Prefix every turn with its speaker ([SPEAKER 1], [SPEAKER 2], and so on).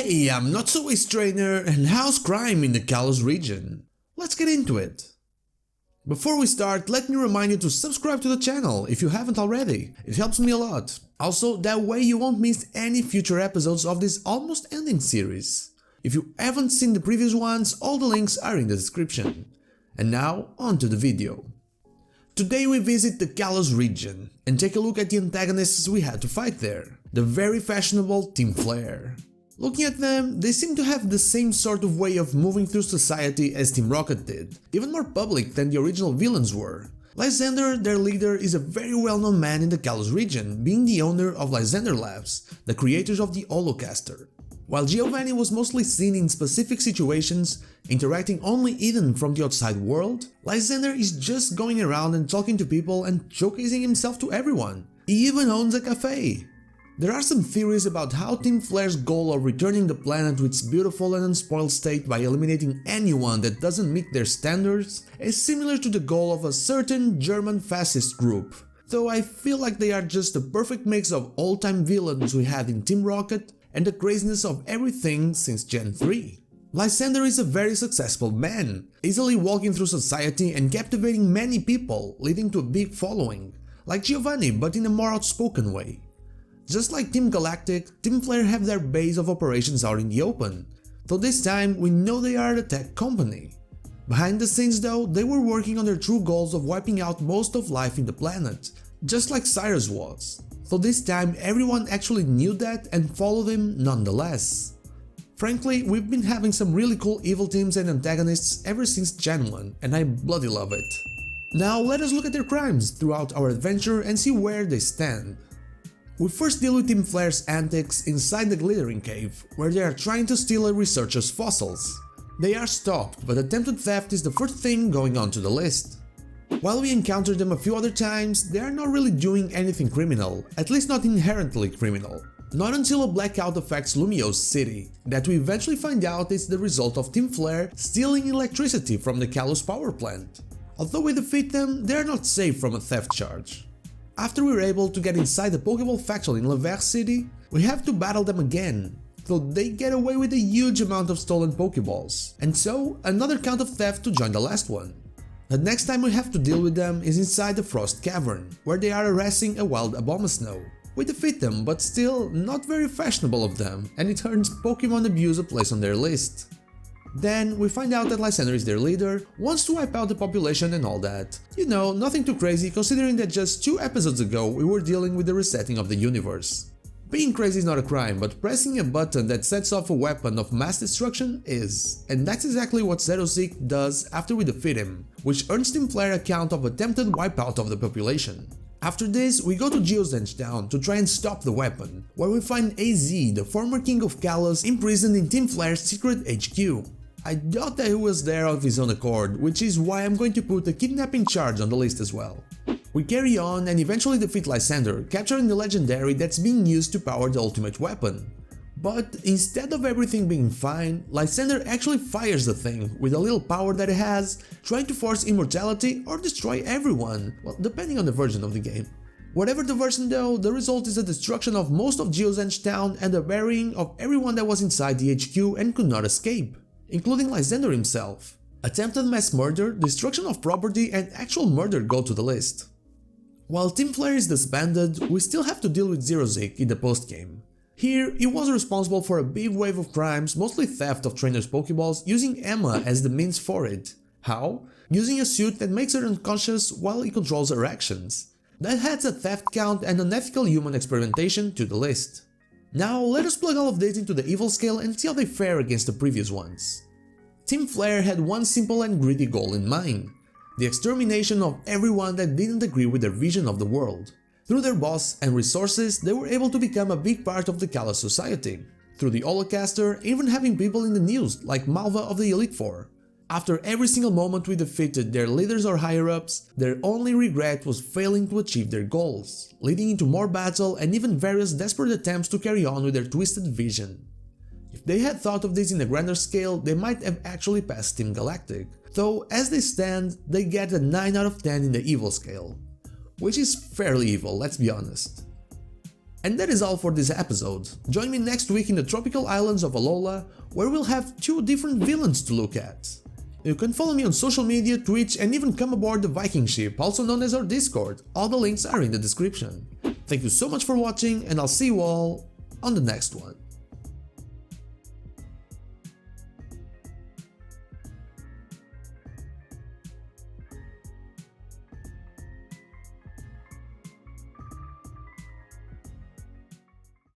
[SPEAKER 1] Hey, I'm Not So Waste Trainer, and how's crime in the Kalos region? Let's get into it. Before we start, let me remind you to subscribe to the channel if you haven't already. It helps me a lot. Also, that way you won't miss any future episodes of this almost ending series. If you haven't seen the previous ones, all the links are in the description. And now, on to the video. Today we visit the Kalos region and take a look at the antagonists we had to fight there. The very fashionable Team Flare. Looking at them, they seem to have the same sort of way of moving through society as Team Rocket did, even more public than the original villains were. Lysander, their leader, is a very well-known man in the Kalos region, being the owner of Lysander Labs, the creators of the Holocaster. While Giovanni was mostly seen in specific situations, interacting only hidden from the outside world, Lysander is just going around and talking to people and showcasing himself to everyone. He even owns a cafe. There are some theories about how Team Flare's goal of returning the planet to its beautiful and unspoiled state by eliminating anyone that doesn't meet their standards is similar to the goal of a certain German fascist group, though I feel like they are just the perfect mix of all-time villains we had in Team Rocket and the craziness of everything since Gen 3. Lysander is a very successful man, easily walking through society and captivating many people, leading to a big following, like Giovanni but in a more outspoken way. Just like Team Galactic, Team Flare have their base of operations out in the open, though this time we know they are a tech company. Behind the scenes though, they were working on their true goals of wiping out most of life in the planet, just like Cyrus was, though this time everyone actually knew that and followed him nonetheless. Frankly, we've been having some really cool evil teams and antagonists ever since Gen 1, and I bloody love it. Now let us look at their crimes throughout our adventure and see where they stand. We first deal with Team Flare's antics inside the Glittering Cave, where they are trying to steal a researcher's fossils. They are stopped, but attempted theft is the first thing going onto the list. While we encounter them a few other times, they are not really doing anything criminal, at least not inherently criminal. Not until a blackout affects Lumio's city, that we eventually find out it's the result of Team Flare stealing electricity from the Kalos power plant. Although we defeat them, they are not safe from a theft charge. After we're able to get inside the Pokeball factory in Lever City, we have to battle them again, though they get away with a huge amount of stolen Pokeballs, and so another count of theft to join the last one. The next time we have to deal with them is inside the Frost Cavern, where they are harassing a wild Abomasnow. We defeat them, but still not very fashionable of them, and it earns Pokemon abuse a place on their list. Then we find out that Lysander is their leader, wants to wipe out the population and all that. You know, nothing too crazy considering that just 2 episodes ago we were dealing with the resetting of the universe. Being crazy is not a crime, but pressing a button that sets off a weapon of mass destruction is. And that's exactly what Zerosik does after we defeat him, which earns Team Flare a count of attempted wipeout of the population. After this, we go to Geozench Town to try and stop the weapon, where we find AZ, the former king of Kalos, imprisoned in Team Flare's secret HQ. I doubt that he was there of his own accord, which is why I'm going to put a kidnapping charge on the list as well. We carry on and eventually defeat Lysander, capturing the legendary that's being used to power the ultimate weapon. But instead of everything being fine, Lysander actually fires the thing with a little power that it has, trying to force immortality or destroy everyone, well, depending on the version of the game. Whatever the version though, the result is the destruction of most of Geozench Town and the burying of everyone that was inside the HQ and could not escape, including Lysander himself. Attempted mass murder, destruction of property and actual murder go to the list. While Team Flare is disbanded, we still have to deal with Zerosik in the postgame. Here, he was responsible for a big wave of crimes, mostly theft of trainers' Pokeballs, using Emma as the means for it. How? Using a suit that makes her unconscious while he controls her actions. That adds a theft count and unethical human experimentation to the list. Now let us plug all of this into the evil scale and see how they fare against the previous ones. Team Flare had one simple and greedy goal in mind: the extermination of everyone that didn't agree with their vision of the world. Through their boss and resources, they were able to become a big part of the Kalos society. Through the Holocaster, even having people in the news like Malva of the Elite Four. After every single moment we defeated their leaders or higher-ups, their only regret was failing to achieve their goals, leading into more battle and even various desperate attempts to carry on with their twisted vision. If they had thought of this in a grander scale, they might have actually passed Team Galactic, though as they stand, they get a 9 out of 10 in the evil scale. Which is fairly evil, let's be honest. And that is all for this episode. Join me next week in the tropical islands of Alola, where we'll have 2 different villains to look at. You can follow me on social media, Twitch, and even come aboard the Viking ship, also known as our Discord. All the links are in the description. Thank you so much for watching, and I'll see you all on the next one.